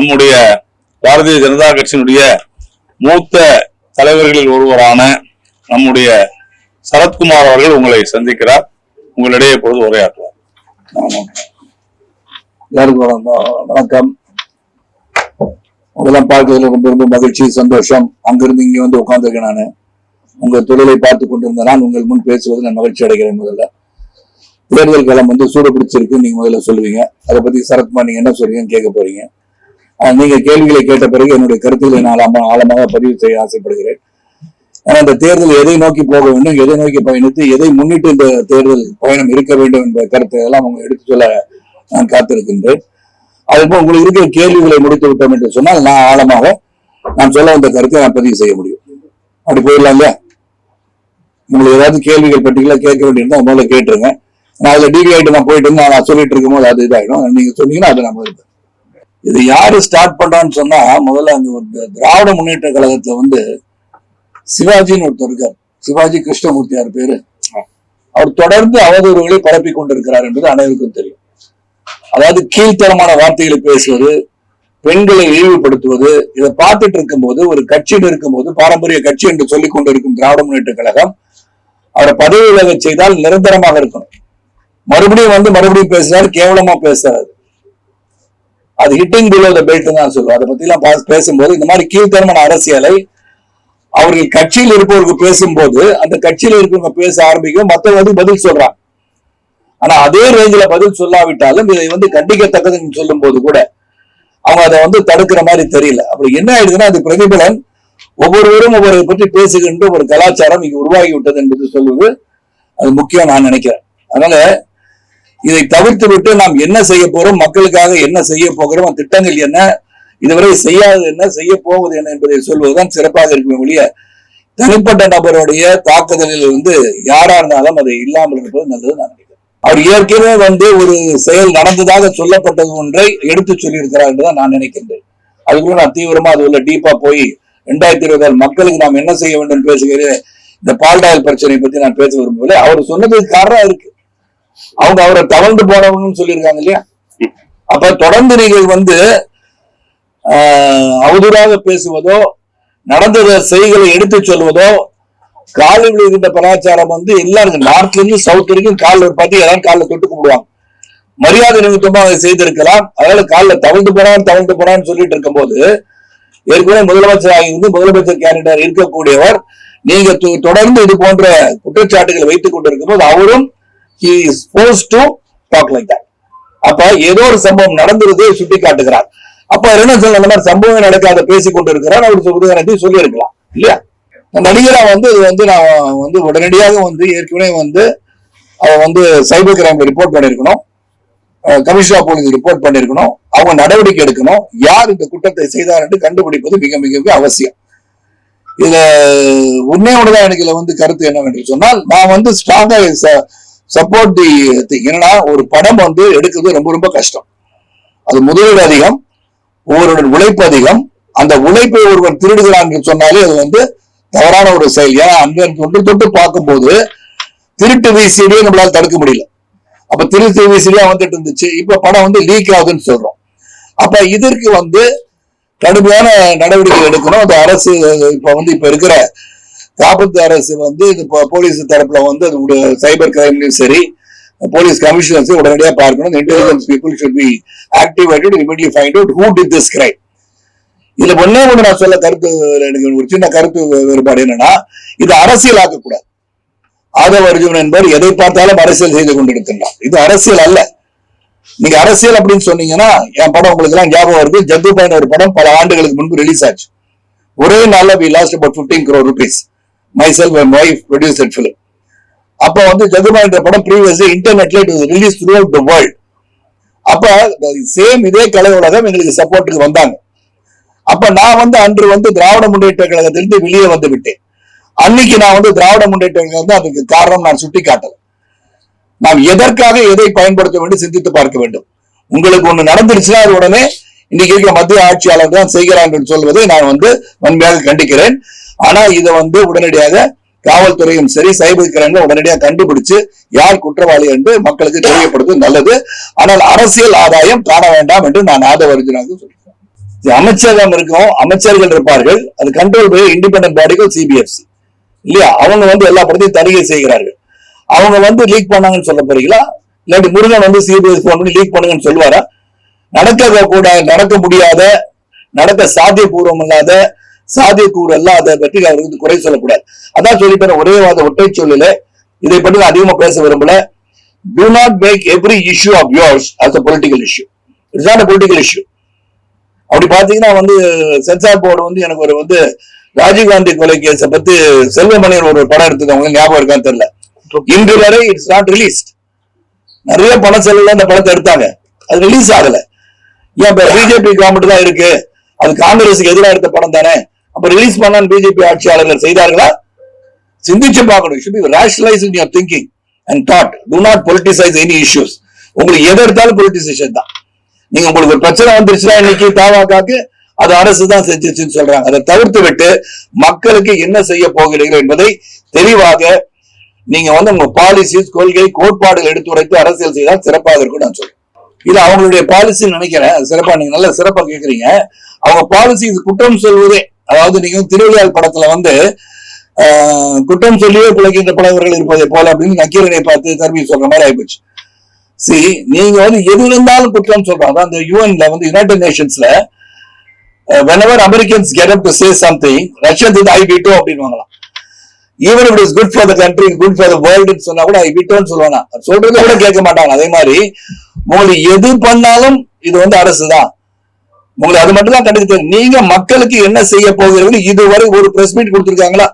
நம்முடைய பாரதிய ஜனதா கட்சியினுடைய மூத்த தலைவர்களில் ஒருவரான நம்முடைய சரத்குமார் அவர்கள் உங்களை சந்திக்கிறார். உங்களிடையே இப்பொழுது உரையாற்றுவார். எல்லாருக்கும் வணக்கம். அதெல்லாம் பார்க்கறதுல ரொம்ப ரொம்ப மகிழ்ச்சி, சந்தோஷம். அங்கிருந்து இங்க வந்து உட்கார்ந்துருக்கேன். நான் உங்க தொழிலை பார்த்து கொண்டிருந்த நான் உங்கள் முன் பேசுவது நான் மகிழ்ச்சி அடைகிறேன். முதல்ல தேர்தல் களம் வந்து சூடு பிடிச்சிருக்கு, நீங்க முதல்ல சொல்லுவீங்க. அதை பத்தி சரத்குமார் நீங்க என்ன சொல்றீங்கன்னு கேட்க போறீங்க. நீங்க கேள்விகளை கேட்ட பிறகு என்னுடைய கருத்துக்களை நான் ஆழமாக பதிவு செய்ய ஆசைப்படுகிறேன். ஏன்னா இந்த தேர்தல் எதை நோக்கி போக வேண்டும், எதை நோக்கி பயணித்து எதை முன்னிட்டு இந்த தேர்தல் பயணம் இருக்க வேண்டும் என்ற கருத்தை எல்லாம் அவங்க எடுத்து சொல்ல நான் காத்திருக்கின்றேன். அதுபோல் உங்களுக்கு இருக்கிற கேள்விகளை முடித்து விட்டோம் என்று சொன்னால் நான் ஆழமாக நான் சொல்ல வந்த கருத்தை நான் பதிவு செய்ய முடியும். அப்படி போயிடலாம் இல்லையா? உங்களுக்கு ஏதாவது கேள்விகள் பற்றிகளா கேட்க வேண்டியிருந்தா முதல்ல கேட்டுருங்க. நான் அதுல டிவி ஆயிட்டு நான் போயிட்டு நான் சொல்லிட்டு இருக்கும் போது அது இதாயிடும். நீங்க சொன்னீங்கன்னா அதை நம்ம இருப்பேன். இது யாரு ஸ்டார்ட் பண்றான்னு சொன்னா, முதல்ல அங்க ஒரு திராவிட முன்னேற்ற கழகத்துல வந்து சிவாஜின்னு ஒருத்தர் இருக்கார். சிவாஜி கிருஷ்ணமூர்த்தியார் பேரு. அவர் தொடர்ந்து அவதூறுகளை பரப்பி கொண்டிருக்கிறார் என்பது அனைவருக்கும் தெரியும். அதாவது கீழ்த்தரமான வார்த்தைகளை பேசுவது, பெண்களை இழிவுபடுத்துவது, இதை பார்த்துட்டு இருக்கும் போது ஒரு கட்சியில் இருக்கும் போது பாரம்பரிய கட்சி என்று சொல்லிக் கொண்டிருக்கும் திராவிட முன்னேற்ற கழகம் அவரை பதவி விலக செய்தால் நிரந்தரமாக இருக்கணும். மறுபடியும் பேசுறாரு, கேவலமா பேசுறாரு. அது ஹிட்டிங் பிலோ த பெல்ட் தான் சொல்லுவோம். அதை பத்தி எல்லாம் பேசும்போது இந்த மாதிரி கீழ்த்தரமான அரசியலை அவர்கள் கட்சியில் இருப்பவருக்கு பேசும்போது அந்த கட்சியில இருக்கிறவங்க பேச ஆரம்பிக்கும், மற்றவங்க பதில் சொல்றாங்க. ஆனா அதே ரேஞ்சில பதில் சொல்லாவிட்டாலும் இதை வந்து கண்டிக்கத்தக்கதுன்னு சொல்லும் போது கூட அவங்க அதை வந்து தடுக்கிற மாதிரி தெரியல. அப்படி என்ன ஆயிடுதுன்னா, அது பிரதிபலன் ஒவ்வொருவரும் ஒவ்வொரு பற்றி பேசுகின்ற ஒரு கலாச்சாரம் இங்க உருவாகி விட்டது என்பது சொல்வது அது முக்கியம் நான் நினைக்கிறேன். அதனால இதை தவிர்த்து விட்டு நாம் என்ன செய்ய போறோம், மக்களுக்காக என்ன செய்ய போகிறோம், திட்டங்கள் என்ன, இதுவரை செய்யாதது என்ன, செய்ய போவது என்ன என்பதை சொல்வதுதான் சிறப்பாக இருக்குமே ஒழிய தனிப்பட்ட நபருடைய தாக்குதலில் வந்து யாரா இருந்தாலும் அதை இல்லாமல் இருப்பது நல்லது நான் நினைக்கிறேன். அவர் ஏற்கனவே வந்து ஒரு செயல் நடந்ததாக சொல்லப்பட்டது ஒன்றை எடுத்து சொல்லியிருக்கிறார் என்றுதான் நான் நினைக்கின்றேன். அதுக்குள்ள நான் தீவிரமா அது உள்ள டீப்பா போய் 2020 மக்களுக்கு நாம் என்ன செய்ய வேண்டும் பேசுகிறேன். இந்த பால்டாயல் பிரச்சனை பத்தி நான் பேச விரும்பவில்லை. அவர் சொன்னதுக்கு காரணம் இருக்கு. அவங்க அவரை தவழ்ந்து போனவங்கன்னு சொல்லியிருக்காங்க இல்லையா? அப்ப தொடர்ந்து நீங்கள் வந்து அவதூறாக பேசுவதோ, நடந்த செய்திகளை எடுத்து சொல்வதோ, காலில் விழுகின்ற கலாச்சாரம் வந்து எல்லாருக்கும் நார்த்ல இருந்து சவுத் வரைக்கும் காலில் பார்த்து எல்லாரும் காலில் தொட்டு கும்பிடுவாங்க. மரியாதை நிமித்தமா அதை செய்திருக்கலாம். அதனால காலில் தவழ்ந்து போனான்னு சொல்லிட்டு இருக்கும் போது ஏற்கனவே முதலமைச்சராக இருந்து முதலமைச்சர் கேண்டிடேட் இருக்கக்கூடியவர் நீங்க தொடர்ந்து இது போன்ற குற்றச்சாட்டுகளை வைத்துக் கொண்டிருக்கும் போது அவரும் he is supposed to talk like that. அப்ப ஏதோ ஒரு சம்பவம் நடந்ததை சுட்டி காட்டுகிறார். அப்ப என்ன சொல்ல, அந்த மாதிரி சம்பவம் நடக்காத பேசிக் கொண்டிருக்கிறார். அவர் சொல்லி இருக்கலாம் இல்லையா? நடிகரா வந்து இது வந்து நான் வந்து உடனடியாக வந்து ஏற்கனவே வந்து அவன் வந்து சைபர் கிரைம்ல ரிப்போர்ட் பண்ணிருக்கணும், கமிஷனர் போலீஸ் ரிப்போர்ட் பண்ணிருக்கணும். அவங்க நடவடிக்கை எடுக்கணும். யார் இந்த குற்றத்தை செய்தார் என்று கண்டுபிடிப்பது மிக மிக அவசியம். இதுல உண்மையோடதான் எனக்கு வந்து கருத்து என்னவென்று சொன்னால், நான் வந்து ஸ்ட்ராங்கா சப்போர்ட் தி திங். என்னன்னா, ஒரு படம் வந்து எடுக்கிறது ரொம்ப ரொம்ப கஷ்டம். அது முதலீடு அதிகம், ஒவ்வொருடைய உழைப்பு அதிகம். அந்த உழைப்பை ஒருவர் திருடுகிறான் என்று சொன்னாலே அது வந்து தவறான ஒரு செயல். ஏன்னா அங்க தொட்டு பார்க்கும்போது திருட்டு விசிடியே நம்மளால தடுக்க முடியல. அப்ப திருட்டு விசிடியா வந்துட்டு இருந்துச்சு. இப்ப படம் வந்து லீக் ஆகுதுன்னு சொல்றோம். அப்ப இதற்கு வந்து கடுமையான நடவடிக்கை எடுக்கணும். அந்த அரசு இப்ப இருக்கிற காப்பத்து அரசு வந்து போலீஸ் தரப்புல வந்து சைபர் கிரைம்லயும் சரி, போலீஸ் கமிஷனர்ஸ் உடனடியாக பார்க்கணும். Intelligence people should be activated, immediately find out who did this crime. இதுல ஒண்ணே ஒண்ணு நான் சொல்ல கருத்து, எனக்கு ஒரு சின்ன கருத்து வேறுபாடு என்னன்னா, இது அரசியல் ஆக்கக்கூடாது. ஆதவ அர்ஜுன் என்பவர் எதை பார்த்தாலும் அரசியல் செய்து கொண்டிருக்கிறார். இது அரசியல் அல்ல. நீங்க அரசியல் அப்படின்னு சொன்னீங்கன்னா, என் படம் உங்களுக்கு எல்லாம் ஞாபகம் வருது. ஜத்துபாயின் ஒரு படம் பல ஆண்டுகளுக்கு முன்பு ரிலீஸ் ஆச்சு. ஒரே நாள்ல we lost about 15 crore rupees. Myself and my wife produced that film. அப்ப வந்து ஜதுபாயின் படம் previously internetல it was released throughout the world. அப்ப சேம் இதே கலை உலகம் எங்களுக்கு சப்போர்ட்டுக்கு வந்தாங்க. அப்ப நான் வந்து அன்று வந்து திராவிட முன்னேற்ற கழகத்திலிருந்து வெளியே வந்து விட்டேன். அன்னைக்கு நான் வந்து திராவிட முன்னேற்ற கழகம் அதுக்கு காரணம் நான் சுட்டி காட்டல. நாம் எதற்காக எதை பயன்படுத்த வேண்டும் சிந்தித்து பார்க்க வேண்டும். உங்களுக்கு ஒண்ணு நடந்துருச்சுன்னா அது உடனே இன்னைக்கு இருக்க மத்திய ஆட்சியாளர் தான் செய்கிறார்கள் சொல்வதை நான் வந்து வன்மையாக கண்டிக்கிறேன். ஆனா இதை வந்து உடனடியாக காவல்துறையும் சரி சைபர் கிரைம்ல உடனடியாக கண்டுபிடிச்சு யார் குற்றவாளி என்று மக்களுக்கு தெரியப்படுத்துவது நல்லது. ஆனால் அரசியல் ஆதாயம் காண வேண்டாம் என்று நான் ஆதவ அர்ஜுனாக சொல்றேன். அமைச்சகம் இருக்கும், அமைச்சர்கள் இருப்பார்கள், அது கண்ட்ரோல் பை இண்டிபெண்டன்ட் பாடிகள் சிபிஎஃப்சி இல்லையா? அவங்க வந்து எல்லா படத்தையும் தணிக்கை செய்கிறார்கள். அவங்க வந்து லீக் பண்ணாங்கன்னு சொல்ல போறீங்களா? இல்லாட்டி முருகன் வந்து சிபிஎஸ் போன் பண்ணி லீக் பண்ணுங்கன்னு சொல்லுவாரா? நடக்க முடியாத, நடக்க சாத்தியபூர்வம் இல்லாத, சாத்தியக்கூறு இல்லாத பற்றி அவருக்கு குறை சொல்லக்கூடாது. அதான் சொல்லிட்டு ஒரே ஒற்றை சொல்லல, இதை பற்றி நான் அதிகமா பேச விரும்பல. Do not make every issue of yours as a political issue. It's not a political issue. அப்படி பாத்தீங்கன்னா வந்து சென்சார் போர்டு வந்து எனக்கு ஒரு வந்து ராஜீவ்காந்தி கொலை கேஸ பத்தி செல்வமணியர் ஒரு படம் எடுத்தவங்க ஞாபகம் இருக்கான்னு தெரியல. இன்று வரை இட்ஸ் நாட் ரிலீஸ்ட். நிறைய பண செலவுல அந்த படத்தை எடுத்தாங்க, அது ரிலீஸ் ஆகல. ஏன் பிஜேபி கவர்மெண்ட் தான் இருக்கு, அது காங்கிரஸுக்கு எதிராக எடுத்த படம் தானே, அப்ப ரிலீஸ் பண்ண பிஜேபி ஆட்சியாளர்கள் செய்தார்களா? சிந்திச்சு பார்க்கணும். You should be rationalized in your thinking and thought. Do not politicize any issues. உங்களுக்கு எது எடுத்தாலும் பொலிட்டிசேஷன் தான். நீங்க உங்களுக்கு ஒரு பிரச்சனை வந்துருச்சுன்னா இன்னைக்கு தாவாக்காக்கு அது அரசு தான் செஞ்சிருச்சுன்னு சொல்றாங்க. அதை தவிர்த்து விட்டு மக்களுக்கு என்ன செய்ய போகிறீர்கள் என்பதை தெளிவாக நீங்க வந்து உங்க பாலிசிஸ், கொள்கை, கோட்பாடுகள் எடுத்துரைத்து அரசியல் செய்தால் சிறப்பாக இருக்கும் நான் சொல்றேன். இது அவங்களுடைய பாலிசி நினைக்கிறேன். சிறப்பா நீங்க நல்ல சிறப்பா கேக்குறீங்க. அவங்க பாலிசி குற்றம் சொல்வதே, அதாவது நீங்க திருவிழால் படத்துல வந்து குற்றம் சொல்லியே பிழைக்கின்ற பலவர்கள் இருப்பதை போல அப்படின்னு நக்கீரனை பார்த்து தர்மி சொல்ற மாதிரி ஆயிப்போச்சு. நீங்க வந்து எது இருந்தாலும் குற்றம் சொல்றாங்க. அந்த யூஎன்ல வந்து United நேஷன்ஸ்ல whenever Americans get up to say something, Russians வந்து I veto அப்படின்வாங்களாம். Even if it is good for the country, good for the world சொன்னா கூட I veto ன்னு சொல்லுவாங்க. சொல்றதை கூட கேட்க மாட்டாங்க. அதே மாதிரி உங்களுக்கு எது பண்ணாலும் இது வந்து அரசுதான், உங்களுக்கு அது மட்டும் தான் கண்டுக்கு தெரியும். நீங்க மக்களுக்கு என்ன செய்ய போகிறீர்கள் இதுவரை ஒரு பிரஸ் மீட் கொடுத்திருக்காங்களா?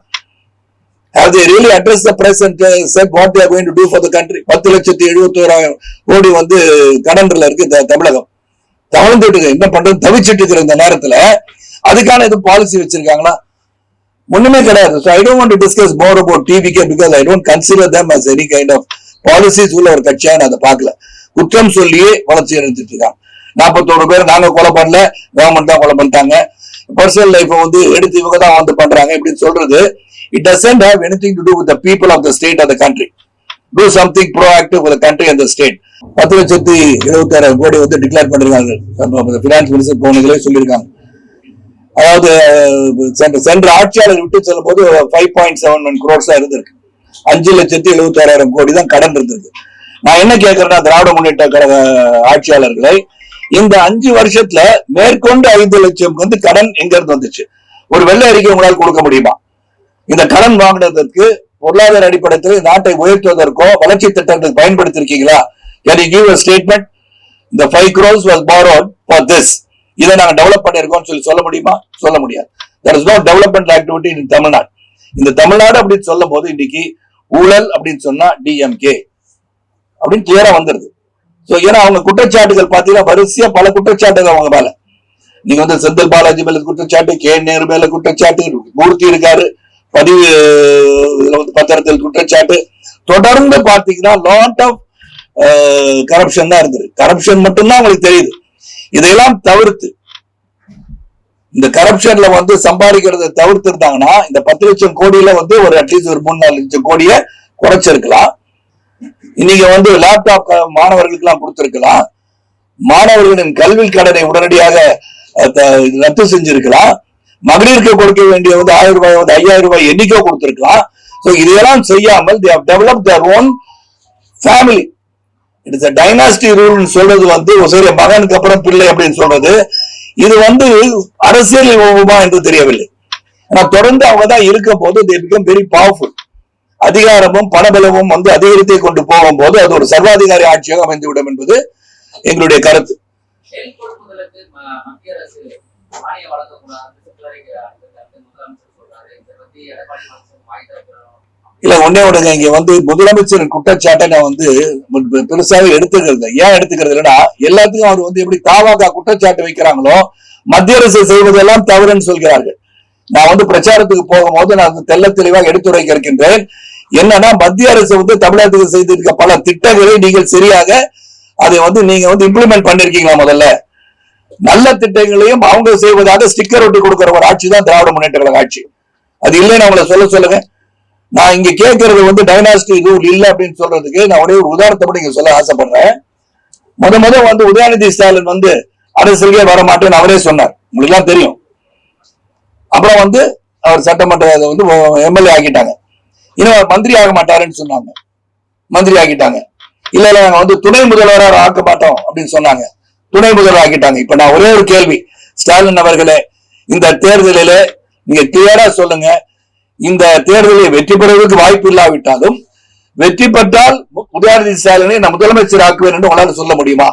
Have they really addressed the press and said what they are going to do for the country? 10,71,000 கோடி வந்து கடன்ல இருக்கு தமிழகம். தவழ்ந்துட்டு என்ன பண்றது தவிச்சிட்டு இருக்கிற இந்த நேரத்துல அதுக்கான எதுவும் பாலிசி வச்சிருக்காங்களா? ஒண்ணுமே கிடையாது. So I don't want to discuss more about TVK because I don't consider them as any kind of policies உள்ள ஒரு கட்சியா நான் அதை பார்க்கல. குற்றம் சொல்லியே வளர்ச்சி எடுத்துட்டு இருக்காங்க. 41 பேர் நாங்க கொலை பண்ணல, கவர்மெண்ட் தான் கொலை பண்ணிட்டாங்க, பர்சனல் லைஃப் வந்து எடுத்து இவங்க தான் வந்து பண்றாங்க இப்படின்னு சொல்றது, it doesn't have anything to do with the people of the state or the country. Do something proactive for the country and the state. 10,76,000 கோடி வந்து டிக்ளேர் பண்ணிருக்காங்க. பினான்ஸ் மினிஸ்டர் போனதுல சொல்லியிருக்காங்க. அதாவது சென்ற ஆட்சியாளர் விட்டு செல்லும் போது 5.71 crores இருந்திருக்கு. 5,76,000 கோடி தான் கடன் இருந்திருக்கு. நான் என்ன கேட்கிறேன்னா திராவிட முன்னேற்ற கழக ஆட்சியாளர்களை, இந்த 5 வருஷத்துல மேற்கொண்டு 5 லட்சம் வந்து கடன் எங்க இருந்து வந்துச்சு? ஒரு வெள்ளை அறிக்கை உங்களால் கொடுக்க முடியுமா? இந்த கடன் வாங்கினதற்கு பொருளாதார அடிப்படையில் நாட்டை உயர்த்துவதற்கோ வளர்ச்சி திட்டங்களுக்கு பயன்படுத்திருக்கீங்களா? Can you give a statement? The 5 crores was borrowed for this. இதை நாங்க டெவலப் பண்ணிருக்கோம் சொல்ல முடியுமா? சொல்ல முடியாது. There is no development activity in Tamil Nadu. இந்த தமிழ்நாடு அப்படின்னு சொல்லும் போது இன்னைக்கு ஊழல் அப்படின்னு சொன்னா டிஎம்கே அப்படின்னு கிளியரா வந்துருது. சோ ஏன்னா அவங்க குற்றச்சாட்டுகள் பாத்தீங்கன்னா வரிசையா பல குற்றச்சாட்டுகள் அவங்க மேல. நீங்க வந்து செந்தில் பாலாஜி மேல குற்றச்சாட்டு, கே நேரு மேல குற்றச்சாட்டு, மூர்த்தி இருக்காரு, பதிவு பத்திரத்தில் குற்றச்சாட்டு, தொடர்ந்து பாத்தீங்கன்னா லாட் ஆஃப் கரப்ஷன் தான் இருந்தது. கரப்ஷன் மட்டும்தான் உங்களுக்கு தெரியுது. இதையெல்லாம் தவிர்த்து இந்த கரப்ஷன்ல வந்து சம்பாதிக்கிறத தவிர்த்து இருந்தாங்கன்னா இந்த 10 லட்சம் கோடியில வந்து ஒரு அட்லீஸ்ட் ஒரு 3-4 லட்சம் கோடிய குறைச்சிருக்கலாம். இன்னைக்கு வந்து லேப்டாப் மாணவர்களுக்கு எல்லாம் கொடுத்திருக்கலாம். மாணவர்களின் கல்வி கடனை உடனடியாக ரத்து செஞ்சிருக்கலாம். மகளிருக்கு கொடுக்க வேண்டிய வந்து 1000 ரூபாய் வந்து 5000 ரூபாய் எண்ணிக்கை கொடுத்திருக்கலாம். சோ இதையெல்லாம் செய்யாமல் they have developed their own family. It is a dynasty rule சொல்றது வந்து ஒரு மகனுக்கு அப்புறம் பிள்ளை அப்படின்னு சொல்றது, இது வந்து அரசியல் உபமா என்று தெரியவில்லை. ஆனா தொடர்ந்து அவங்க தான் இருக்கும் போது they become very powerful. அதிகாரமும் பணபலமும் வந்து அதிகாரத்தை கொண்டு போகும் போது அது ஒரு சர்வாதிகாரி ஆட்சியாக அமைந்துவிடும் என்பது எங்களுடைய கருத்து. இல்ல ஒன்னே விடுங்க, இங்க வந்து முதலமைச்சரின் குற்றச்சாட்டை நான் வந்து பெருசாக எடுத்துக்கிறது. ஏன் எடுத்துக்கிறது இல்லைன்னா, எல்லாத்துக்கும் அவர் வந்து எப்படி தாவாக குற்றச்சாட்டு வைக்கிறாங்களோ மத்திய அரசு செய்வதெல்லாம் தவறுன்னு சொல்கிறார்கள். நான் வந்து பிரச்சாரத்துக்கு போகும்போது நான் தெல்ல தெளிவாக எடுத்துரைக்க இருக்கின்றேன். என்னன்னா மத்திய அரசு வந்து தமிழகத்துக்கு செய்திருக்க பல திட்டங்களை நீங்கள் சரியாக அதை வந்து நீங்க வந்து இம்ப்ளிமெண்ட் பண்ணிருக்கீங்களா? முதல்ல நல்ல திட்டங்களையும் அவங்க செய்வதாக ஸ்டிக்கர் ஒட்டி கொடுக்கிற ஒரு ஆட்சி தான் திராவிட முன்னேற்ற கழக ஆட்சி. அது இல்லைன்னு அவங்கள சொல்லுங்க. நான் இங்க கேட்கறது வந்து டைனாஸ்டி ரூல் இல்ல அப்படின்னு சொல்றதுக்கு நான் ஒரே ஒரு உதாரணத்தை மட்டும் இங்க சொல்ல ஆசைப்படுறேன். முத வந்து உதயநிதி ஸ்டாலின் வந்து அரசியலே வர மாட்டேன்னு அவரே சொன்னார். உங்களுக்கு எல்லாம் தெரியும். அப்புறம் வந்து அவர் சட்டமன்ற வந்து எம்எல்ஏ ஆக்கிட்டாங்க. இன்னும் அவர் மந்திரி ஆக மாட்டாருன்னு சொன்னாங்க, மந்திரி ஆக்கிட்டாங்க. இல்ல நாங்க வந்து துணை முதல்வராக ஆக்க மாட்டோம் அப்படின்னு சொன்னாங்க, துணை முதல்வர் ஆக்கிட்டாங்க. இப்ப நான் ஒரே ஒரு கேள்வி, ஸ்டாலின் அவர்களே, இந்த தேர்தலில நீங்க கிளியரா சொல்லுங்க, இந்த தேர்தலில் வெற்றி பெறுவதற்கு வாய்ப்பு இல்லாவிட்டாலும் வெற்றி பெற்றால் உதயநிதி ஸ்டாலினை நான் முதலமைச்சர் ஆக்குவேன் என்று உங்களால சொல்ல முடியுமா?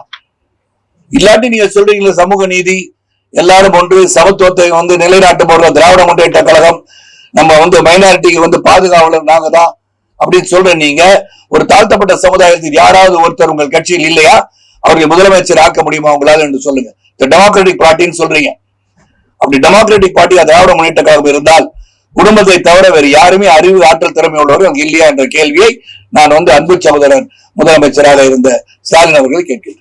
இல்லாட்டி நீங்க சொல்றீங்களா சமூக நீதி, எல்லாரும் ஒன்று, சமத்துவத்தை வந்து நிலைநாட்டும் போடுற திராவிட முன்னேற்ற கழகம், நம்ம வந்து மைனாரிட்டிக்கு வந்து பாதுகாவலர் நாங்க தான் அப்படின்னு சொல்ற நீங்க, ஒரு தாழ்த்தப்பட்ட சமுதாயத்தில் யாராவது ஒருத்தர் உங்கள் கட்சியில் இல்லையா? அவர்களை முதலமைச்சர் ஆக்க முடியுமா உங்களால என்று சொல்லுங்க. டெமோக்ராட்டிக் பார்ட்டின்னு சொல்றீங்க. அப்படி டெமோக்ராட்டிக் பார்ட்டி திராவிட முன்னேற்ற கழகம் இருந்தால் குடும்பத்தை தவிர வேறு யாருமே அறிவு ஆற்றல் திறமை உள்ளவர் அங்கு இல்லையா என்ற கேள்வியை நான் வந்து அன்பு சகோதரன் முதலமைச்சராக இருந்த ஸ்டாலின் அவர்கள் கேட்கிறேன்.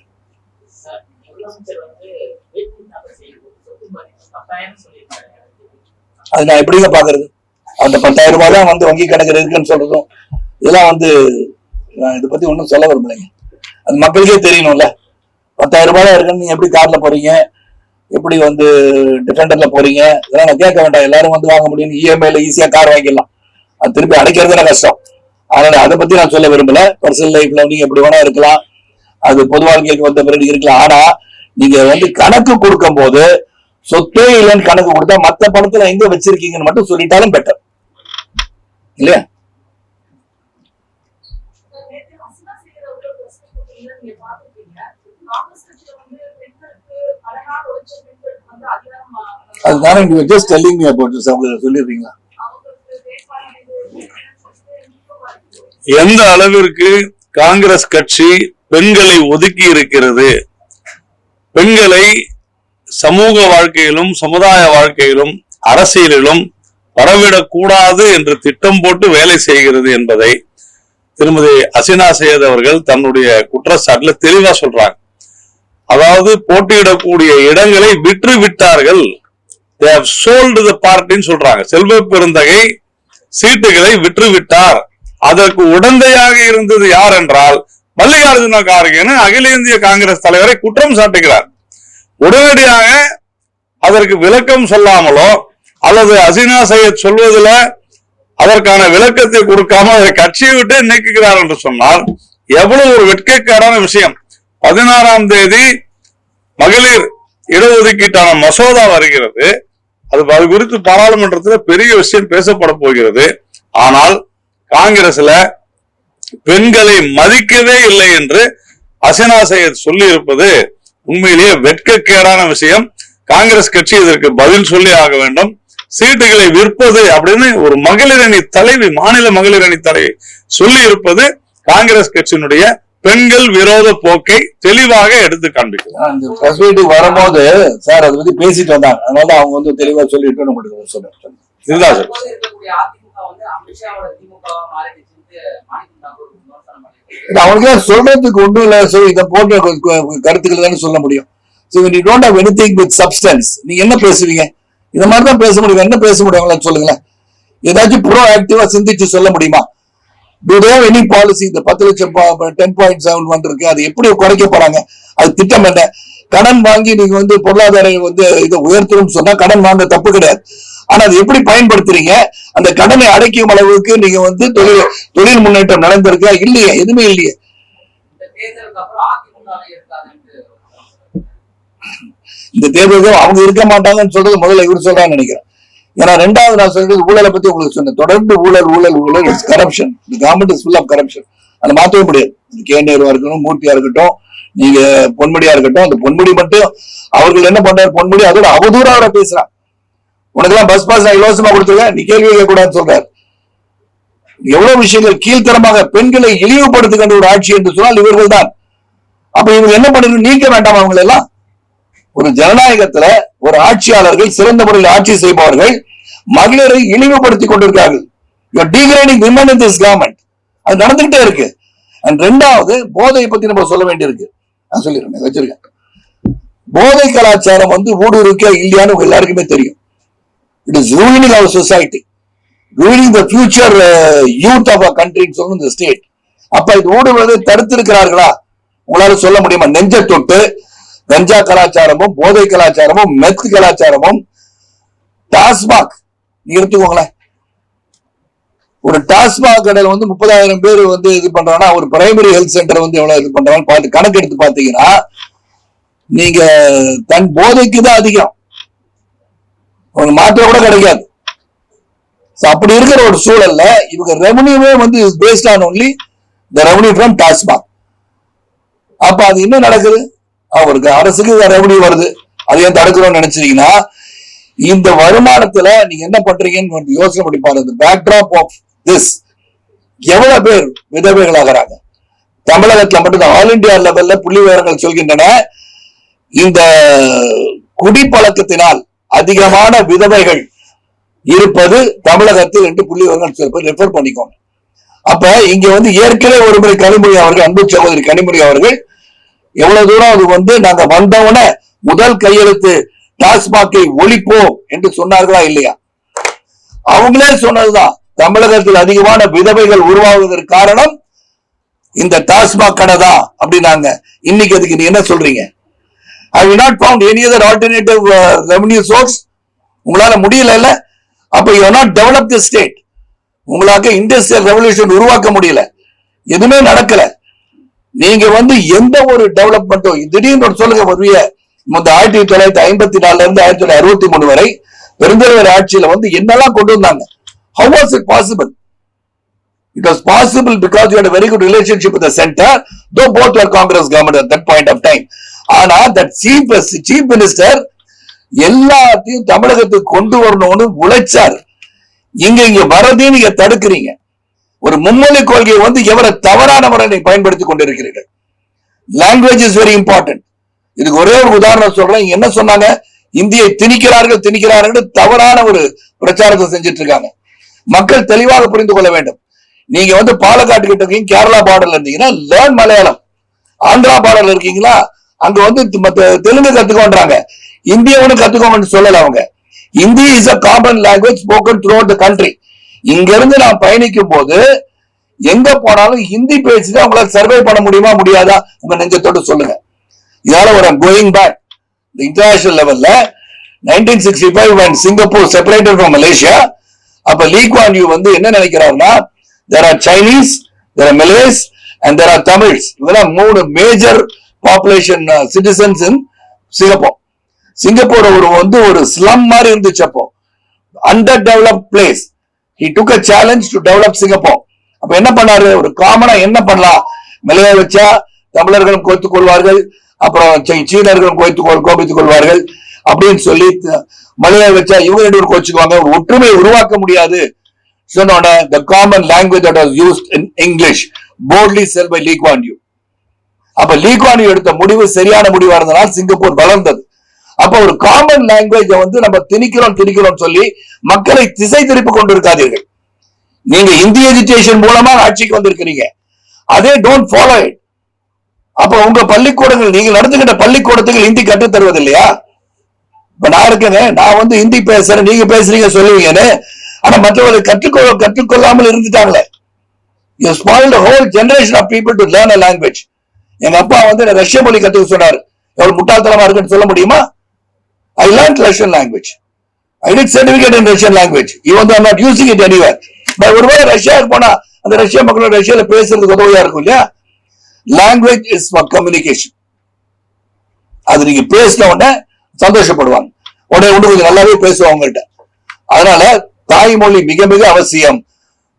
அது நான் எப்படிங்க பாக்குறது? அந்த 10,000 ரூபாய் தான் வந்து வங்கி கணக்கு இருக்குன்னு சொல்றதும் இதெல்லாம் வந்து இதை பத்தி ஒன்றும் சொல்ல விரும்பலைங்க. அது மக்களுக்கே தெரியணும்ல. 10,000 ரூபாய் தான் இருக்குன்னு நீங்க எப்படி கார்ல போறீங்க, எப்படி வந்து டிஃபெண்டர்ல போறீங்க, இதெல்லாம் நான் கேட்க வேண்டாம். எல்லாரும் வந்து வாங்க முடியும், இஎம்ஐல ஈஸியா கார் வாங்கிடலாம், அது திருப்பி அடைக்கிறதுனா கஷ்டம். அதனால அதை பத்தி நான் சொல்ல விரும்பல. பர்சனல் லைஃப்ல நீங்க எப்படி வேணா இருக்கலாம், அது பொது வாழ்க்கைக்கு வந்த பிறகு இருக்கலாம். ஆனா நீங்க வந்து கணக்கு கொடுக்கும் போது சொத்தே இல்லைன்னு கணக்கு கொடுத்தா மத்த பணத்துல எங்க வச்சிருக்கீங்கன்னு மட்டும் சொல்லிட்டாலும் பெட்டர் இல்லையா? அதுதானே நீங்க just telling me about this, சொல்லிடுறீங்களா? எந்த அளவிற்கு காங்கிரஸ் கட்சி பெண்களை ஒதுக்கி இருக்கிறது, பெண்களை சமூக வாழ்க்கையிலும் சமுதாய வாழ்க்கையிலும் அரசியலிலும் வரவிடக்கூடாது என்று திட்டம் போட்டு வேலை செய்கிறது என்பதை திருமதி ஹசீனா சையத் அவர்கள் தன்னுடைய குற்றச்சாட்டுல தெளிவா சொல்றாங்க. அதாவது போட்டியிடக்கூடிய இடங்களை விற்று விட்டார்கள், they have sold the party சொல்றாங்க. செல்வ பெருந்தகை சீட்டுகளை விற்று விட்டார். அதற்கு உடந்தையாக இருந்தது யார் என்றால் மல்லிகார்ஜுன கார்கேன்னு அகில இந்திய காங்கிரஸ் தலைவரை குற்றம் சாட்டுகிறார். உடனடியாக அதற்கு விளக்கம் சொல்லாமலோ அல்லது ஹசீனா சையத் சொல்வதில் அதற்கான விளக்கத்தை கொடுக்காம அதை கட்சியை விட்டு நீக்குகிறார் என்று சொன்னால் எவ்வளவு ஒரு வெட்கக்காரான விஷயம். 16ஆம் தேதி மகளிர் இடஒதுக்கீட்டான மசோதா வருகிறது. அது குறித்து பாராளுமன்றத்தில் பெரிய விஷயம் பேசப்பட போகிறது. ஆனால் காங்கிரஸ்ல பெண்களை மதிக்கவே இல்லை என்று ஹசீனா சையத் சொல்லி இருப்பது உண்மையிலேயே வெட்கக்கேடான விஷயம். காங்கிரஸ் கட்சி இதற்கு பதில் சொல்லி ஆக வேண்டும். சீட்டுகளை விற்பது அப்படின்னு ஒரு மகளிர் அணி தலைவி, மாநில மகளிர் அணி தலைவி சொல்லி இருப்பது காங்கிரஸ் கட்சியினுடைய பெண்கள் விரோத போக்கை தெளிவாக எடுத்து காண்பிக்கும். வரும்போது சார் அதை பத்தி பேசிட்டு வந்தாங்க, அதனால அவங்க வந்து தெளிவா சொல்லிட்டு சொல்றேன். இதுதான் சார். அவனுக்கு சொல்றதுக்கு ஒன்றும் இல்ல. இதை போன்ற கருத்துக்கள் தானே சொல்ல முடியும். நீ don't have anything with substance. நீங்க என்ன பேசுவீங்க? இந்த மாதிரி தான் பேச முடியும். என்ன பேச முடியும் சொல்லுங்களேன். ஏதாச்சும் ப்ரோ ஆக்டிவா சிந்திச்சு சொல்ல முடியுமா? Do they have any policy? இந்த 10 லட்சம் 10.71 இருக்கு, அது எப்படி குறைக்க போறாங்க? அது திட்டம் என்ன? கடன் வாங்கி நீங்க வந்து பொருளாதார வந்து இதை உயர்த்தணும்னு சொன்னா கடன் வாங்க தப்பு கிடையாது. ஆனா அது எப்படி பயன்படுத்துறீங்க? அந்த கடனை அடைக்கும் அளவுக்கு நீங்க வந்து தொழில் முன்னேற்றம் நடந்திருக்கா? இல்லையே, எதுவுமே இல்லையே. இந்த தேர்தல் அவங்க இருக்க மாட்டாங்கன்னு சொல்றது முதல்ல இவர் சொல்றான்னு நினைக்கிறேன். ஏன்னா ரெண்டாவது நான் சொல்றது ஊழலை பத்தி உங்களுக்கு சொன்னேன். தொடர்ந்து ஊழல் ஊழல் ஊழல், it's corruption. The government is full of corruption. அதை மாற்றவே முடியாது. கே நேருவா இருக்கட்டும், மூர்த்தியா இருக்கட்டும், நீங்க பொன்முடியா இருக்கட்டும். அந்த பொன்முடி மட்டும் அவர்கள் என்ன பண்றாரு? பொன்முடி அதோட அவதூறா அவரை பேசுறான். உனக்கு எல்லாம் பஸ் பாஸ் நான் இலவசமா கொடுத்துருக்கேன், நீ கேள்வி கேட்க கூடாதுன்னு சொல்றாரு. எவ்வளவு விஷயங்கள் கீழ்த்தரமாக பெண்களை இழிவுபடுத்துகின்ற ஒரு ஆட்சி என்று சொன்னால் இவர்கள் தான். அப்ப இவங்க என்ன பண்ணணும்? நீக்க வேண்டாம் அவங்க எல்லாம். ஒரு ஜனநாயகத்துல ஒரு ஆட்சியாளர்கள், சிறந்த முறையில் ஆட்சி செய்பவர்கள் மகளிரை இழிவுபடுத்திக் கொண்டிருக்கார்கள். அது நடந்துகிட்டே இருக்கு. ரெண்டாவது, போதை பத்தி நம்ம சொல்ல வேண்டியிருக்கு. நான் சொல்லிடுறேன், வச்சிருக்கேன். போதை கலாச்சாரம் வந்து ஊடுருக்கா இல்லையான்னு உங்க எல்லாருக்குமே தெரியும். It is ruining our society, ruining the future youth of our கண்ட்ரின்னு சொல்லணும் இந்த ஸ்டேட். அப்ப இது ஊடுருவதை தடுத்திருக்கிறார்களா? உங்களால சொல்ல முடியுமா? நெஞ்ச தொட்டு கஞ்சா கலாச்சாரமும் போதை கலாச்சாரமும் மெத் கலாச்சாரமும் டாஸ்மாக் எடுத்துக்கோங்களேன். ஒரு டாஸ்மாக் கடையில் வந்து 30,000 பேர் வந்து இது பண்றாங்கன்னா ஒரு பிரைமரி ஹெல்த் சென்டர் வந்து எவ்வளவு இது பண்றாங்கன்னு பார்த்து கணக்கு எடுத்து பாத்தீங்கன்னா நீங்க தன் போதைக்கு தான் அதிகம், உங்களுக்கு மாத்திரை கூட கிடைக்காது. அப்படி இருக்கிற ஒரு சூழல்ல இவங்க ரெவன்யூவே வந்து based on only the revenue from TASMAC. அப்ப அது என்ன நடக்குது, அவருக்கு அரசுக்கு ரெவன்யூ வருது, அதையும் தடுக்கிறோம்னு நினைச்சீங்கன்னா இந்த வருமானத்துல நீங்க என்ன பண்றீங்கன்னு யோசனை பண்ணி பாருங்க. பேக்ட்ராப் ஆஃப் திஸ் எவ்வளவு பேர் விதவைகள் ஆகிறாங்க தமிழகத்துல மட்டும். ஆல் இண்டியா லெவல்ல புள்ளி விவரங்கள் சொல்கின்றன, இந்த குடிப்பழக்கத்தினால் அதிகமான விதவைகள் இருப்பது தமிழகத்தில் என்று புள்ளி விவரங்கள் ரெஃபர் பண்ணிக்கோங்க. அப்ப இங்க வந்து ஏற்கனவே ஒருமுறை கனிமொழி அவர்கள், அன்பு சகோதரி கனிமொழி அவர்கள் எவ்வளவு தூரம் அது வந்து நாங்க வந்தவன முதல் கையெழுத்து டாஸ்மாகை ஒழிப்போம் என்று சொன்னார்களா இல்லையா? அவங்களே சொன்னதுதான், தமிழகத்தில் அதிகமான விதவைகள் உருவாகுவதற்கு காரணம் இந்த டாஸ்மாக் கடை தான் அப்படின்னாங்க. இன்னைக்கு அதுக்கு நீ என்ன சொல்றீங்க? Have you not found any other alternative revenue source? உங்களால முடியல இல்ல? அப்ப you have not developed the state. உங்களால இண்டஸ்ட்ரியல் ரெவல்யூஷன் உருவாக்க முடியல, எதுவுமே நடக்கல. நீங்க வந்து எந்த ஒரு டெவலப்மெண்ட்டும் திடீர்னு சொல்லுங்க வருவிய 1954 இருந்து 1963 வரை பெருந்தலைவர் ஆட்சியில வந்து என்னெல்லாம் கொண்டு வந்தாங்க. How was it possible? It was possible because you had a very good relationship with the center, though both were Congress government at that point of time. ஆனா that chief minister எல்லாத்தையும் தமிழகத்துக்கு கொண்டு வரணும்னு உழைச்சார். இங்க வரதையும் நீங்க தடுக்கிறீங்க. ஒரு மும்மொழி கொள்கையை வந்து எவ்வளவு தவறான முறை பயன்படுத்திக் கொண்டிருக்கிறீர்கள். Language is very important. இதுக்கு ஒரே ஒரு உதாரணம் சொல்றேன். என்ன சொன்னாங்க, இந்தியை திணிக்கிறார்கள் தவறான ஒரு பிரச்சாரத்தை செஞ்சிட்டு இருக்காங்க. மக்கள் தெளிவாக புரிந்து கொள்ள வேண்டும். நீங்க வந்து பாலக்காட்டு கிட்ட இருக்கீங்க, கேரளா பார்டர்ல இருந்தீங்கன்னா லேர்ன் மலையாளம். ஆந்திரா பார்டர்ல இருக்கீங்களா, அங்க வந்து தெலுங்கு கத்துக்கோன்றாங்க. இந்திய ஒண்ணு கத்துக்கோங்கன்னு சொல்லல அவங்க. Hindi is a common language spoken through out the country. இங்க இருந்து நான் பயணிக்கும் போது எங்க போனாலும் ஹிந்தி பேசிட்டு அவங்களால சர்வே பண்ண முடியுமா முடியாதா? உங்க நெஞ்சத்தோடு சொல்லுங்க. இதனால ஒரு கோயிங் பேக் இன்டர்நேஷனல் லெவல்ல 1965 when Singapore separated from Malaysia, அப்ப லீ குவான் யூ வந்து என்ன நினைக்கிறாருன்னா, there are Chinese, there are Malays and there are Tamils. இதெல்லாம் 3 major population citizens in Singapore. Singapore ஒரு ஸ்லம் மாதிரி இருந்துச்சு. அப்போ under developed place. he took a challenge to develop Singapore. அப்ப என்ன பண்ணாரு, ஒரு காமனா என்ன பண்ணலாம், மலையை வச்சா தமிழர்களும் கோத்துக் கொள்வார்கள், அப்புறம் சீனர்களும் கோபித்துக் கொள்வார்கள் அப்படின்னு சொல்லி மலையை வச்சா இவங்க 2 பேரும் கோச்சுக்குவாங்க, ஒற்றுமையை உருவாக்க முடியாது சொன்னோட the common language that was used in English boldly said by Lee Kuan Yew. அப்ப லீ குவான் யூ எடுத்த முடிவு சரியான முடிவா இருந்தனால் சிங்கப்பூர் வளர்ந்தது. அப்ப ஒரு காமன் லாங்குவேஜ் வந்து நம்ம திணிக்கிறோம் சொல்லி மக்களை திசை திருப்பி கொண்டிருக்காதீர்கள். நீங்க ஹிந்தி எஜுகேஷன் மூலமா ஆட்சிக்கு வந்திருக்கிறீங்க, அதே டோன்ட் ஃபாலோ இட். அப்ப உங்க பள்ளிக்கூடங்கள், நீங்க நடத்துகின்ற பள்ளிக்கூடத்துக்கு ஹிந்தி கற்றுத் தருவது இல்லையா? இப்ப நான் இருக்கேங்க, நான் வந்து ஹிந்தி பேசுறேன், நீங்க பேசுறீங்க சொல்லுவீங்கன்னு. ஆனா மற்றவர்கள் கற்றுக்கொள்ளாமல் இருந்துட்டாங்களே. You spoiled a whole generation of people to learn a language. எங்க அப்பா வந்து ரஷ்ய மொழி கத்துக்க சொன்னாரு. எவ்வளவு முட்டாள்தனமா இருக்குன்னு சொல்ல முடியுமா? I learned Russian language. I did certificate in Russian language. Even though I'm not using it anywhere. But ஒருவேளை ரஷ்யாவுக்கு போனா அந்த ரஷ்ய மக்களோட ரஷ்யால பேசுறதுக்கு உதவியா இருக்கும் இல்லையா? Language is for communication. அது நீங்க பேசின உடனே சந்தோஷப்படுவாங்க, உடனே கொஞ்சம் நல்லாவே பேசுவாங்ககிட்ட. அதனால தாய்மொழி மிக மிக அவசியம்.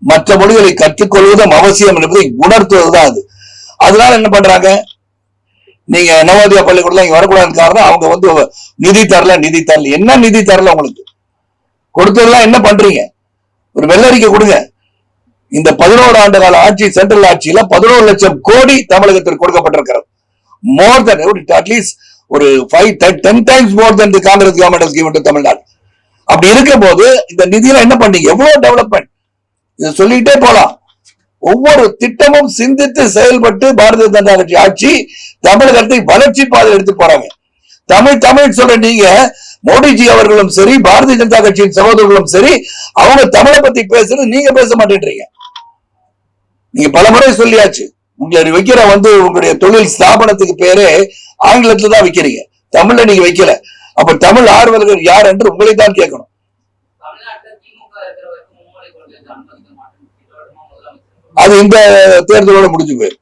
மற்ற மொழிகளை கற்றுக்கொள்வதும் அவசியம் என்பதை உணர்த்துவதுதான் அது. அதனால என்ன பண்றாங்க, நீங்க நவோதயா பள்ளிக்கூடலாம் இங்க வரக்கூடாது காரணம் அவங்க வந்து நிதி தரல. என்ன நிதி தரல உங்களுக்கு? கொடுத்ததெல்லாம் என்ன பண்றீங்க? ஒரு வெள்ளரிக்கை கொடுங்க. இந்த 11 ஆண்டு கால ஆட்சி, சென்ட்ரல் ஆட்சியில 11 லட்சம் கோடி தமிழகத்திற்கு கொடுக்கப்பட்டிருக்கிறது. மோர் தென் அட்லீஸ்ட் ஒரு 10 times more than the Congress government has given to Tamil Nadu. அப்படி இருக்கும் போது இந்த நிதியில என்ன பண்ணீங்க? எவ்வளவு டெவலப்மெண்ட், இதை சொல்லிட்டே போலாம். ஒவ்வொரு திட்டமும் சிந்தித்து செயல்பட்டு பாரதிய ஜனதா கட்சி ஆட்சி தமிழகத்தை வளர்ச்சி பாதையில் எடுத்து போறாங்க. தமிழ் சொல்ற நீங்க, மோடிஜி அவர்களும் சரி, பாரதிய ஜனதா கட்சியின் சகோதரர்களும் சரி, அவங்க தமிழை பத்தி பேசுறது நீங்க பேச மாட்டேன்றீங்க. நீங்க பல முறை சொல்லியாச்சு. உங்களை வைக்கிற வந்து உங்களுடைய தொழில் ஸ்தாபனத்துக்கு பேரே ஆங்கிலத்துல தான் வைக்கிறீங்க, தமிழ்ல நீங்க வைக்கல. அப்ப தமிழ் ஆர்வலர்கள் யார் என்று உங்களை தான் கேட்கணும். அது இந்த தேர்தலோட முடிஞ்சு போயிரு.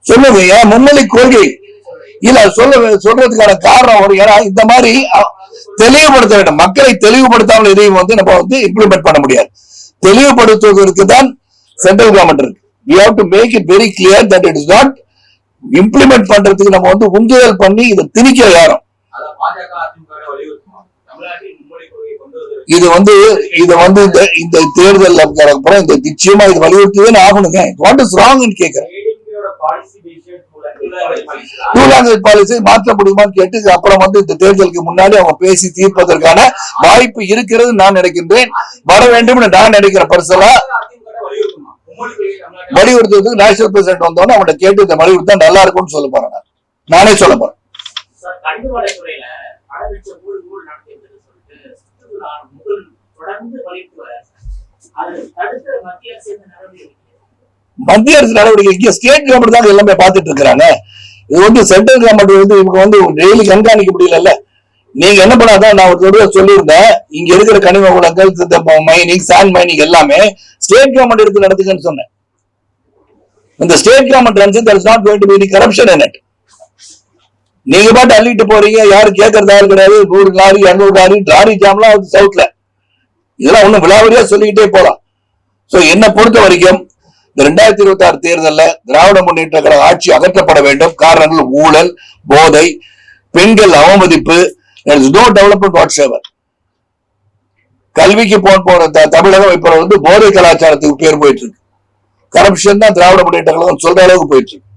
சொல்லுங்க, ஏன் மும்மொழி கொள்கை இல்ல சொல்றதுக்கான காரணம் ஒரு, ஏன்னா இந்த மாதிரி தெளிவுபடுத்த வேண்டும். மக்களை தெளிவுபடுத்தாமல் இதையும் வந்து நம்ம வந்து இம்ப்ளிமெண்ட் பண்ண முடியாது. தெளிவுபடுத்துவதற்கு தான் சென்ட்ரல் கவர்மெண்ட் இருக்கு. we have to make it very clear that it is not implement பண்றதுக்கு நம்ம வந்து உந்துதல் பண்ணி இதை திணிக்க யாரும். இது வந்து இந்த தேர்தல் அப்புறம் இந்த நிச்சயமா இது வலியுறுத்துவேன்னு ஆகணுங்க. வாட் இஸ் ராங் கேட்கிறேன். டூ லாங்குவேஜ் பாலிசி மாற்ற முடியுமான்னு கேட்டு அப்புறம் வந்து இந்த தேர்தலுக்கு முன்னாடி அவங்க பேசி தீர்ப்பதற்கான வாய்ப்பு இருக்கிறது நான் நினைக்கின்றேன். வர வேண்டும் நான் நினைக்கிற பர்சனலா வலியுறுத்துவதற்கு நேஷனல் பிரசிடென்ட் வந்தோன்னு அவங்கள்ட்ட கேட்டு இந்த வலியுறுத்தா நல்லா இருக்கும்னு சொல்ல போறேன். நானே சொல்ல போறேன். மத்திய அரசு நடவடிக்கை இங்க ஸ்டேட் கவர்மெண்ட் தான் எல்லாமே பார்த்துட்டு இருக்காங்க. இது வந்து சென்ட்ரல் கவர்மெண்ட் வந்து இவங்க வந்து டெய்லி கண்காணிக்க முடியல. நீங்க என்ன பண்ணாதான், நான் ஒரு தடவை சொல்லியிருந்தேன், இங்க இருக்கிற கனிம வளங்கள், மைனிங், சாண்ட் மைனிங் எல்லாமே ஸ்டேட் கவர்மெண்ட் எடுத்து நடத்துங்கன்னு சொன்னேன். இந்த state government runs there is not going to be any corruption in it. நீங்க பாட்டு அள்ளிட்டு போறீங்க, யாரும் கேட்கறதா கிடையாது. 100 லாரி 200 லாரி லாரி ஜாம்லாம் சவுத்ல, இதெல்லாம் ஒண்ணும் விலாவரியா சொல்லிக்கிட்டே போலாம். சோ என்ன பொறுத்த வரைக்கும் இந்த 2026 தேர்தலில் திராவிட முன்னேற்ற கழக ஆட்சி அகற்றப்பட வேண்டும். காரணங்கள் ஊழல், போதை, பெண்கள் அவமதிப்பு, நோ டெவலப்மெண்ட் வாட்ஸ்எவர். கல்விக்கு போன தமிழகம் இப்ப வந்து போதை கலாச்சாரத்துக்கு பேர் போயிட்டு இருக்கு. கரப்ஷன் தான் திராவிட முன்னேற்ற கழகம் சொல்ற அளவுக்கு போயிட்டு இருக்கு.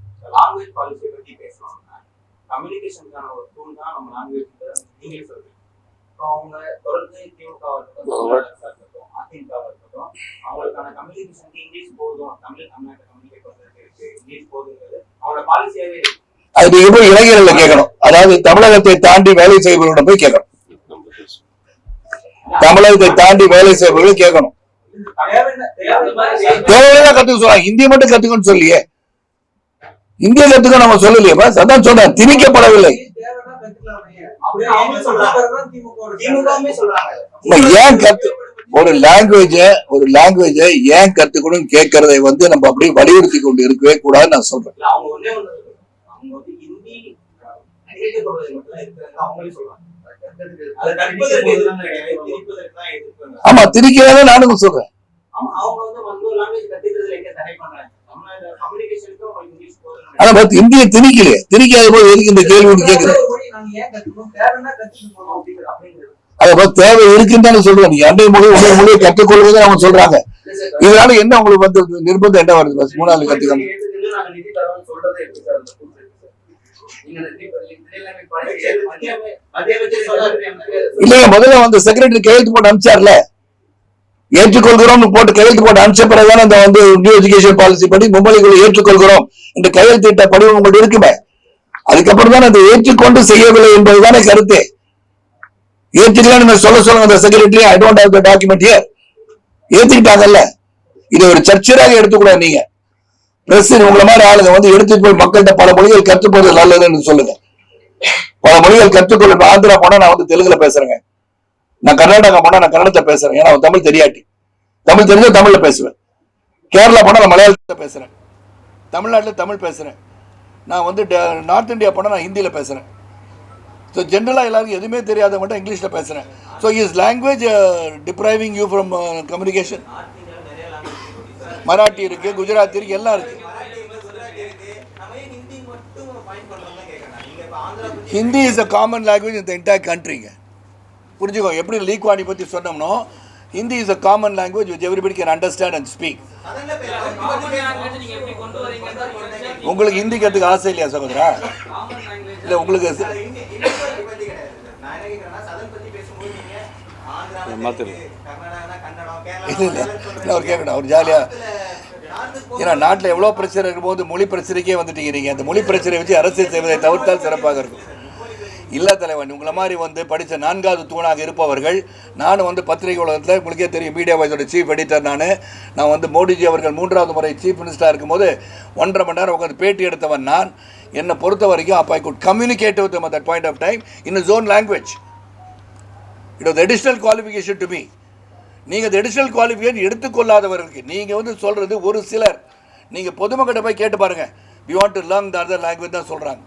அது எப்படி இளைஞர்களை கேட்கணும். அதாவது தமிழகத்தை தாண்டி வேலை செய்பவர்களிடம் போய் கேட்கணும். தமிழகத்தை தாண்டி வேலை செய்பவர்கள் கேட்கணும். தேவையெல்லாம் கத்துக்க சொல்றாங்க. இந்திய மட்டும் கத்துக்கணும்னு சொல்லியே, இந்திய கத்துக்க நம்ம சொல்லலையே. அதான் சொல்றேன், திணிக்கப்படவில்லை. ஏன் கத்து ஒரு லாங்குவேஜ ஏன் கத்துக்கணும் கேட்கறதை வந்து நம்ம அப்படியே வலியுறுத்தி கொண்டு இருக்கவே கூடாது நான் சொல்றேன். ஆமா, திணிக்கிறத நானும் சொல்றேன். ஆனா இந்திய திணிக்கலையே, திணிக்காத போது எதுக்கு இந்த கேள்வி கேட்கிறேன். அத தேவை இருக்குன்னு சொல்றேன். நீங்க அண்டை மொழி உணவு மொழியை கற்றுக்கொள்வதை அவங்க சொல்றாங்க. இதனால என்ன உங்களுக்கு வந்து நிர்பந்தம் என்ன வருது? 3 கத்துக்கணும் இல்லையா? முதல்ல வந்து செக்ரட்டரி கையெழுத்து போட்டு அனுப்பிச்சார்ல, ஏற்றுக்கொள்கிறோம் போட்டு கையெழுத்து போட்டு அனுப்பிச்ச பிறகுதான் அந்த வந்து நியூ எஜுகேஷன் பாலிசி படி மும்மொழிகளை ஏற்றுக்கொள்கிறோம் என்று கையெழுத்திட்ட படிவம் உங்கள்ட்ட இருக்குமே. அதுக்கப்புறம் தான் அதை ஏற்றுக்கொண்டு செய்யவில்லை என்பதுதானே கருத்து. ஏற்றுக்கலாம் சொல்லுங்க அந்த secretary, I don't have the document here. ஏத்துக்கிட்டாங்கல்ல, இதை ஒரு சர்ச்சையாக எடுத்துக்கூடாது. நீங்க பிரஸ் உங்களை மாதிரி ஆளுங்க வந்து எடுத்துட்டு போய் மக்கள்கிட்ட பல மொழிகள் கற்றுப்போது நல்லதுன்னு சொல்லுங்க. பல மொழிகள் கற்றுக்கொள்ள. ஆந்திரா போனா நான் வந்து தெலுங்குல பேசுறேங்க, நான் கர்நாடகா போனா நான் கன்னடத்தை பேசுறேன், ஏன்னா தமிழ் தெரியாட்டி. தமிழ் தெரிஞ்சா தமிழ்ல பேசுவேன். கேரளா போனா நான் மலையாளத்தை பேசுறேன், தமிழ்நாட்டில் தமிழ் பேசுறேன். நான் வந்து நார்த் இந்தியா போனா நான் ஹிந்தியில பேசுறேன். ஸோ ஜென்ரலாக எல்லாருக்கும் எதுவுமே தெரியாத மட்டும் இங்கிலீஷில் பேசுகிறேன். So is language depriving you from communication. Marathi இருக்கு, குஜராத்தி இருக்கு, எல்லாம் இருக்கு. Hindi is a common language in the entire கண்ட்ரிங்க. புரிஞ்சுக்கோ. எப்படி லீக்வானி பற்றி சொன்னோம்னோ, Hindi is a common language which everybody can understand and speak. உங்களுக்கு ஹிந்தி கற்றுக்க ஆசை இல்லையா சகோதரா? இல்லை உங்களுக்கு அவர் கேட்கணும். அவர் ஜாலியா, ஏன்னா நாட்டில் எவ்வளோ பிரச்சனை இருக்கும்போது மொழி பிரச்சனைக்கே வந்துட்டீங்க. நீங்கள் அந்த மொழி பிரச்சனை வச்சு அரசியல் செய்வதை தவிர்த்தால் சிறப்பாக இருக்கும். இல்லை தலைவன், உங்களை மாதிரி வந்து படித்த 4வது தூணாக இருப்பவர்கள், நானும் வந்து பத்திரிகை உலகத்தில் உங்களுக்கே தெரியும், மீடியா வாய்ஸோட சீஃப் எடிட்டர் நான் வந்து மோடிஜி அவர்கள் 3வது முறை சீஃப் மினிஸ்டராக இருக்கும்போது 1.5 மணி நேரம் உட்காந்து பேட்டி எடுத்தவன் நான். என்னை பொறுத்த வரைக்கும் அப்போ I could communicate with them at that point of time in his own language. It was additional qualification to me. நீங்கள் இந்த additional qualification எடுத்துக்கொள்ளாதவர்களுக்கு நீங்கள் வந்து சொல்கிறது ஒரு சிலர், நீங்கள் பொதுமக்கிட்ட போய் கேட்டு பாருங்கள், we want to learn the other language தான் சொல்கிறாங்க.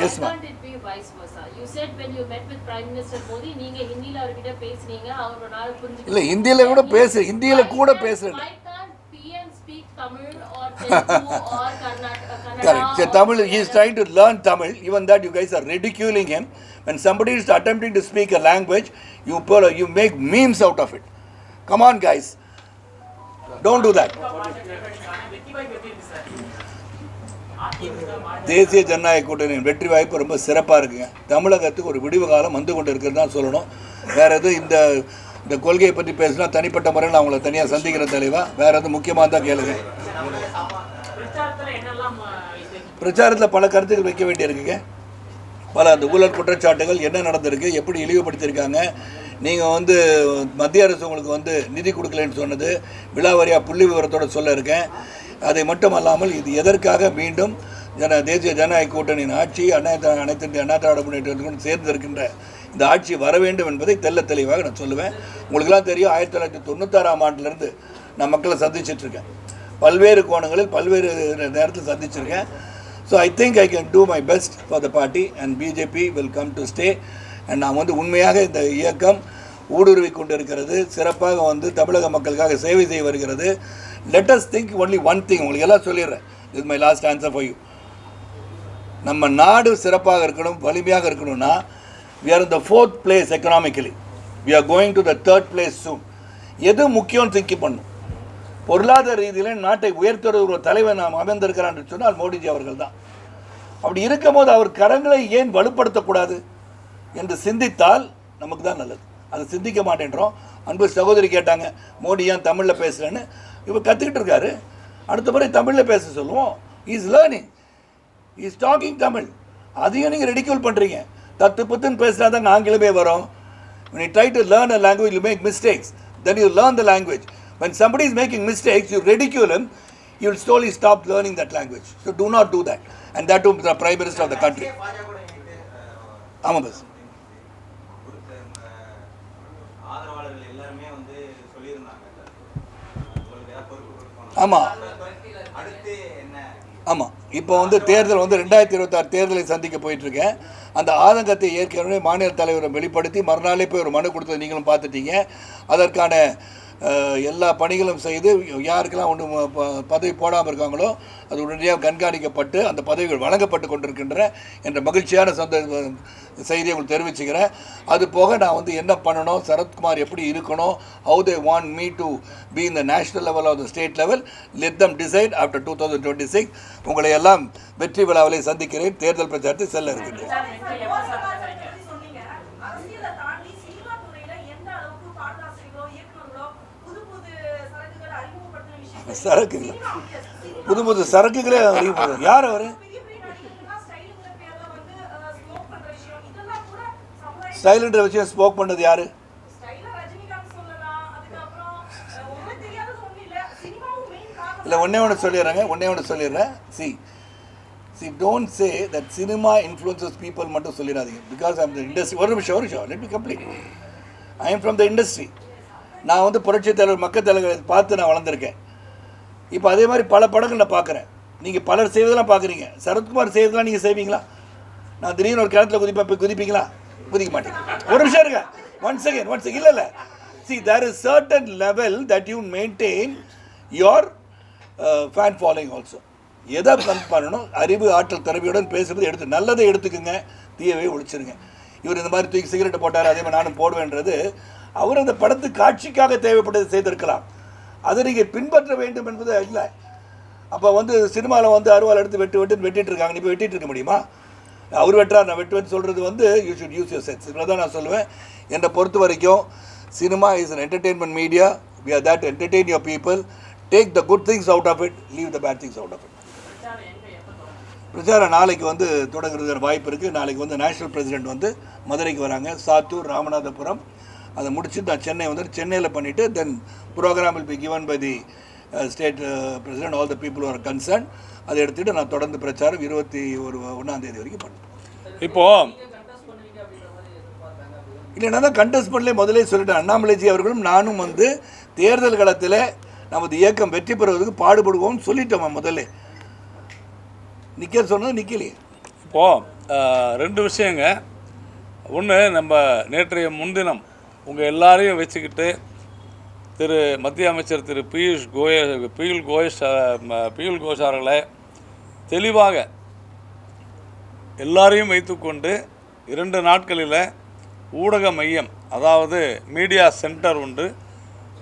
Yes, ma'am. It be vice versa. You said when you met with Prime Minister Modi, நீங்க ஹிந்தில அவர்கிட்ட பேசுனீங்க, அவரோட புரிஞ்சுக்கிட்டீங்க. இல்ல ஹிந்தில கூட பேசுறேன். Why can't PM speak Tamil or Telugu or Kannada? Correct. Tamil, he is trying to learn Tamil. Even that you guys are ridiculing him. When somebody is attempting to speak a language, you make memes out of it. Come on guys. Don't do that. தேசிய ஜனநாயக கூட்டணியின் வெற்றி வாய்ப்பு ரொம்ப சிறப்பாக இருக்குங்க. தமிழகத்துக்கு ஒரு விடிவு காலம் வந்து கொண்டு இருக்கிறது தான் சொல்லணும். வேறு எதுவும் இந்த கொள்கையை பற்றி பேசினா தனிப்பட்ட முறையில் அவங்கள தனியாக சந்திக்கிற தலைவா, வேறு எதுவும் முக்கியமாக தான் கேளுங்க. பிரச்சாரத்தில் பல கருத்துக்கள் வைக்க வேண்டியிருக்குங்க. பல அந்த ஊழல் குற்றச்சாட்டுகள் என்ன நடந்திருக்கு, எப்படி இழிவுபடுத்தியிருக்காங்க, நீங்கள் வந்து மத்திய அரசு உங்களுக்கு வந்து நிதி கொடுக்கலன்னு சொன்னது விலாவாரியாக புள்ளி விவரத்தோடு சொல்ல இருக்கேன். அதை மட்டும் அல்லாமல் இது எதற்காக மீண்டும் தேசிய ஜனநாயக கூட்டணியின் ஆட்சி அனைத்து அண்ணா திராவிட முன்னேற்றத்துடன் சேர்ந்து இருக்கின்ற இந்த ஆட்சி வர வேண்டும் என்பதை தெல்ல தெளிவாக நான் சொல்லுவேன். உங்களுக்கெல்லாம் தெரியும், 1996ஆம் ஆண்டிலிருந்து நான் மக்களை சந்திச்சிட்ருக்கேன். பல்வேறு கோணங்களில் பல்வேறு நேரத்தில் சந்திச்சிருக்கேன். So I think I can do my best for the party and BJP will come to stay. And நான் வந்து உண்மையாக இந்த இயக்கம் ஊடுருவி கொண்டு இருக்கிறது, சிறப்பாக வந்து தமிழக மக்களுக்காக சேவை செய்ய வருகிறது. Let us think only one thing. உங்களுக்கு எல்லாம் சொல்லிடுறேன், is my last answer for you. நம்ம நாடு சிறப்பாக இருக்கணும், வலிமையாக இருக்கணும்னா we are in the 4th place economically. We are going to the 3rd place soon. எது முக்கியம் திங்க் பண்ணணும். பொருளாதார ரீதியில் நாட்டை உயர்த்துற ஒரு தலைவர் நாம் அமைந்திருக்கிறான் என்று சொன்னால் மோடிஜி அவர்கள் தான். அப்படி இருக்கும்போது அவர் கரங்களை ஏன் வலுப்படுத்தக்கூடாது என்று சிந்தித்தால் நமக்கு தான் நல்லது. அதை சிந்திக்க மாட்டேன்றோம். அன்பு சகோதரி கேட்டாங்க, மோடி ஏன் தமிழில் பேசுகிறேன்னு. இவர் கற்றுக்கிட்டு இருக்காரு, அடுத்த முறை தமிழில் பேச சொல்லுவோம். Is learning, is talking Tamil. அதையும் நீங்கள் ரெடிக்யூல் பண்ணுறீங்க. தத்து புத்துன்னு பேசினா தான் ஆங்கிலமே வரும். when you try to learn a language you make mistakes, then you learn the language. When somebody is making mistakes you ridicule him, you will slowly stop learning that language. So do not do that. And that to the Prime Minister of the country. ஆமாம் bus ஆமாம் ஆமாம். இப்போ வந்து தேர்தல் வந்து 2026 தேர்தலை சந்திக்க போயிட்டுருக்கேன். அந்த ஆதங்கத்தை ஏற்கனவே மாநில தலைவரை வெளிப்படுத்தி மறுநாளே போய் ஒரு மனு கொடுத்தது நீங்களும் பார்த்துட்டீங்க. அதற்கான எல்லா பணிகளும் செய்து யாருக்கெல்லாம் ஒன்று பதவி போடாமல் இருக்காங்களோ அது உடனடியாக கண்காணிக்கப்பட்டு அந்த பதவிகள் வழங்கப்பட்டு கொண்டிருக்கின்ற என்ற மகிழ்ச்சியான செய்தியை உங்களுக்கு தெரிவிச்சுக்கிறேன். அது போக நான் வந்து என்ன பண்ணணும், சரத்குமார் எப்படி இருக்கணும், how they want me to be in the national level or the state level, let them decide after 2026. உங்களை எல்லாம் வெற்றி விழாவிலே சந்திக்கிறேன். தேர்தல் பிரச்சாரத்தை செல்ல இருக்கின்றேன். சரக்குங்களா, புது புது சரக்குகளே அறிமுகம். யார் அவர்? ஸ்டைலுன்ற விஷயம் ஸ்மோக் பண்ணது யாரு? இல்லை ஒன்றே ஒன்று சொல்லிடுறேன். See, don't say that cinema influences people மட்டும் சொல்லிடாதீங்க. Because I'm the industry. ஒரு நிமிஷம் let me complete. I am from the industry. நான் வந்து புரட்சித் தலைவர் மக்கள் தலைவர்களை பார்த்து நான் வளர்ந்துருக்கேன். இப்போ அதே மாதிரி பல படங்கள் நான் பார்க்குறேன். நீங்கள் பலர் செய்வதெல்லாம் பார்க்குறீங்க. சரத்குமார் செய்வதெல்லாம் நீங்கள் செய்வீங்களா? நான் திடீர்னு ஒரு கிணத்துல குதிப்பீங்களா? குதிக்க மாட்டேங்க. ஒரு நிமிஷம் இருங்க. ஒன் செகண்ட் இல்லை. See, there is certain level that you maintain your fan following also. எதை பண்ணணும், அறிவு ஆற்றல் திறமையுடன் பேசுவது எடுத்து நல்லதை எடுத்துக்குங்க, தீயவை ஒழிச்சிருங்க. இவர் இந்த மாதிரி தூக்கி சிகரெட்டு போட்டார், அதே மாதிரி நானும் போடுவேன்றது அவர் அந்த படத்து காட்சிக்காக தேவைப்பட்டது செய்திருக்கலாம். அதை நீங்கள் பின்பற்ற வேண்டும் என்பது இல்லை. அப்போ வந்து சினிமாவில் வந்து அருவாள் எடுத்து வெட்டிட்டு இருக்காங்க. நீ இப்போ வெட்டிட்டு இருக்க முடியுமா? அவர் வெட்டுறார், நான் வெட்டுவேன்னு சொல்கிறது வந்து you should use your sense. இவ்வளோ தான் நான் சொல்லுவேன். என்னை பொறுத்த வரைக்கும் cinema is an entertainment media. We are that to entertain your people. Take the good things out of it, leave the bad things out of it. பிரச்சாரம் நாளைக்கு வந்து தொடங்குறதுக்கு வாய்ப்பு இருக்குது. நாளைக்கு வந்து நேஷனல் பிரசிடென்ட் வந்து மதுரைக்கு வராங்க, சாத்தூர், ராமநாதபுரம். அதை முடிச்சுட்டு நான் சென்னை வந்து சென்னையில் பண்ணிவிட்டு then program will be given by the state president all the people are concern. அதை எடுத்துகிட்டு நான் தொடர்ந்து பிரச்சாரம் 21ஆம் தேதி வரைக்கும் பண்ணுறேன். இப்போது இல்லைன்னா தான் கண்டெஸ்ட் பண்ணலே முதலே சொல்லிட்டேன். அண்ணாமலைஜி அவர்களும் நானும் வந்து தேர்தல் களத்தில் நமது இயக்கம் வெற்றி பெறுவதற்கு பாடுபடுவோம்னு சொல்லிட்டோம். முதல்ல நிற்க சொன்னது நிற்கலையே. இப்போது 2 விஷயங்க. ஒன்று, நம்ம நேற்றைய முன்தினம் உங்கள் எல்லாரையும் வச்சுக்கிட்டு மத்திய அமைச்சர் திரு பியூஷ் கோயல் அவர்களை தெளிவாக எல்லாரையும் வைத்துக்கொண்டு 2 நாட்களில் ஊடக மையம், அதாவது மீடியா சென்டர் ஒன்று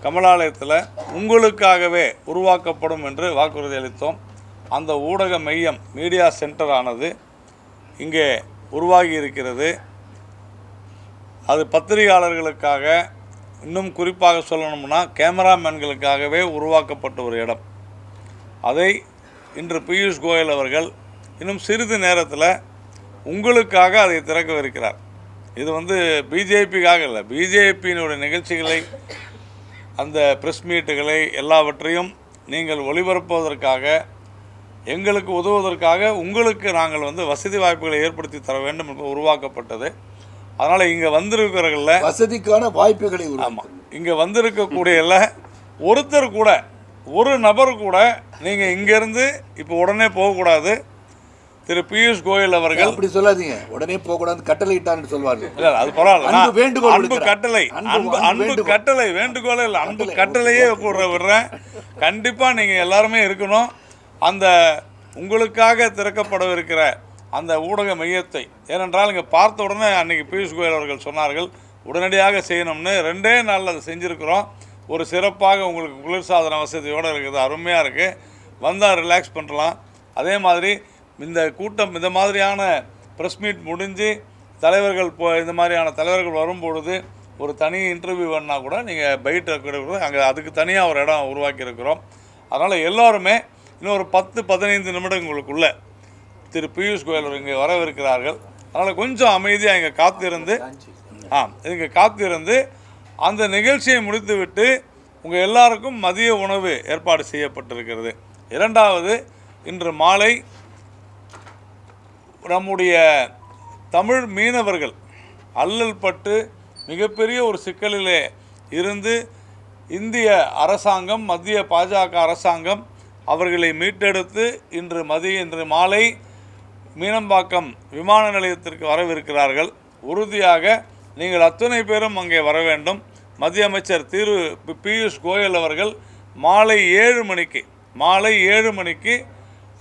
கமலாலயத்தில் உங்களுக்காகவே உருவாக்கப்படும் என்று வாக்குறுதி அளித்தோம். அந்த ஊடக மையம், மீடியா சென்டர் ஆனது இங்கே உருவாகி இருக்கிறது. அது பத்திரிகையாளர்களுக்காக, இன்னும் குறிப்பாக சொல்லணும்னா கேமராமேன்களுக்காகவே உருவாக்கப்பட்ட ஒரு இடம். அதை இன்று பியூஷ் கோயல் அவர்கள் இன்னும் சிறிது நேரத்தில் உங்களுக்காக அதை திறக்கவிருக்கிறார். இது வந்து பிஜேபிக்காக இல்லை, பிஜேபியினுடைய நிகழ்ச்சிகளை, அந்த ப்ரெஸ் மீட்டுகளை எல்லாவற்றையும் நீங்கள் ஒளிபரப்புவதற்காக, எங்களுக்கு உதவுவதற்காக உங்களுக்கு நாங்கள் வந்து வசதி வாய்ப்புகளை ஏற்படுத்தி தர வேண்டும் என்று உருவாக்கப்பட்டது. அதனால் இங்கே வந்திருக்கிறவர்களில் வசதிக்கான வாய்ப்புகளை, ஆமாம், இங்கே வந்திருக்கக்கூடிய ஒருத்தர் கூட, ஒரு நபர் கூட நீங்கள் இங்கேருந்து இப்போ உடனே போகக்கூடாது. திரு பியூஷ் கோயல் அவர்கள் அப்படி சொல்லாதீங்க, உடனே போகக்கூடாது, கட்டளை இட்டான்னு சொல்வார்கள். இல்லை, அது பரவாயில்ல. வேண்டுகோள், அன்பு கட்டளை, அன்பு கட்டளை, வேண்டுகோளே இல்லை, அன்பு கட்டளையே விடுறேன். கண்டிப்பாக நீங்கள் எல்லாருமே இருக்கணும். அந்த உங்களுக்காக திறக்கப்படவிருக்கிற அந்த ஊடக மையத்தை, ஏனென்றால் இங்கே பார்த்த உடனே அன்றைக்கி பியூஷ் கோயல் அவர்கள் சொன்னார்கள் உடனடியாக செய்யணும்னு. 2 நாளில் அதை செஞ்சுருக்கிறோம். ஒரு சிறப்பாக உங்களுக்கு குளிர்சாதன வசதியோடு இருக்குது, அருமையாக இருக்குது. வந்தால் ரிலாக்ஸ் பண்ணலாம். அதே மாதிரி இந்த கூட்டம், இந்த மாதிரியான ப்ரெஸ் மீட் முடிஞ்சு தலைவர்கள் இந்த மாதிரியான தலைவர்கள் வரும்பொழுது ஒரு தனி இன்டர்வியூ வேணால் கூட நீங்கள் பைட்டை கூட அங்கே அதுக்கு தனியாக ஒரு இடம் உருவாக்கியிருக்கிறோம். அதனால் எல்லோருமே இன்னும் ஒரு 10-15 நிமிடங்களுக்குள்ளே திரு பியூஷ் கோயல் இங்கே வரவிருக்கிறார்கள். அதனால் கொஞ்சம் அமைதியாக இங்கே காத்திருந்து அந்த நிகழ்ச்சியை முடித்துவிட்டு உங்கள் எல்லாருக்கும் மதிய உணவு ஏற்பாடு செய்யப்பட்டிருக்கிறது. 2வது, இன்று மாலை நம்முடைய தமிழ் மீனவர்கள் அல்லல் பட்டு மிகப்பெரிய ஒரு சிக்கலிலே இருந்து இந்திய அரசாங்கம், மத்திய பாஜக அரசாங்கம் அவர்களை மீட்டெடுத்து இன்று மாலை மீனம்பாக்கம் விமான நிலையத்திற்கு வரவிருக்கிறார்கள். உறுதியாக நீங்கள் அத்தனை பேரும் அங்கே வர வேண்டும். மத்திய அமைச்சர் திரு பியூஷ் கோயல் அவர்கள் மாலை 7 மணிக்கு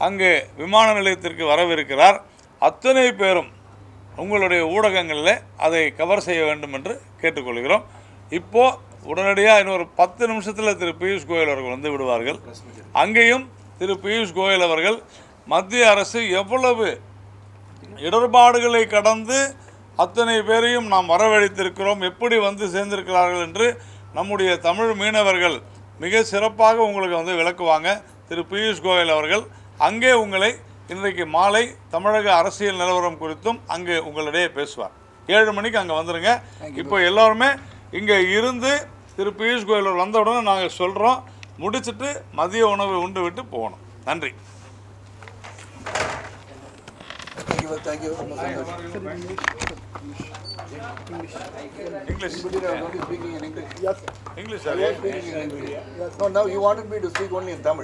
அங்கே விமான நிலையத்திற்கு வரவிருக்கிறார். அத்தனை பேரும் உங்களுடைய ஊடகங்களில் அதை கவர் செய்ய வேண்டும் என்று கேட்டுக்கொள்கிறோம். இப்போது உடனடியாக இன்னொரு 10 நிமிஷத்தில் திரு பியூஷ் கோயல் அவர்கள் வந்து விடுவார்கள். அங்கேயும் திரு பியூஷ் கோயல் அவர்கள் மத்திய அரசு எவ்வளவு இடர்பாடுகளை கடந்து அத்தனை பேரையும் நாம் வரவழைத்திருக்கிறோம், எப்படி வந்து சேர்ந்திருக்கிறார்கள் என்று நம்முடைய தமிழ் மீனவர்கள் மிக சிறப்பாக உங்களுக்கு வந்து விளக்குவாங்க. திரு பியூஷ் கோயல் அவர்கள் அங்கே உங்களை இன்றைக்கு மாலை தமிழக அரசியல் நிலவரம் குறித்தும் அங்கே உங்களிடையே பேசுவார். 7 மணிக்கு அங்கே வந்துடுங்க. இப்போ எல்லோருமே இங்கே இருந்து திரு பியூஷ் கோயல் வந்த உடனே நாங்கள் சொல்கிறோம், முடிச்சுட்டு மதிய உணவு உண்டு விட்டு போகணும். நன்றி. English. Yes, sir. English. No, now you wanted me to speak only in Tamil.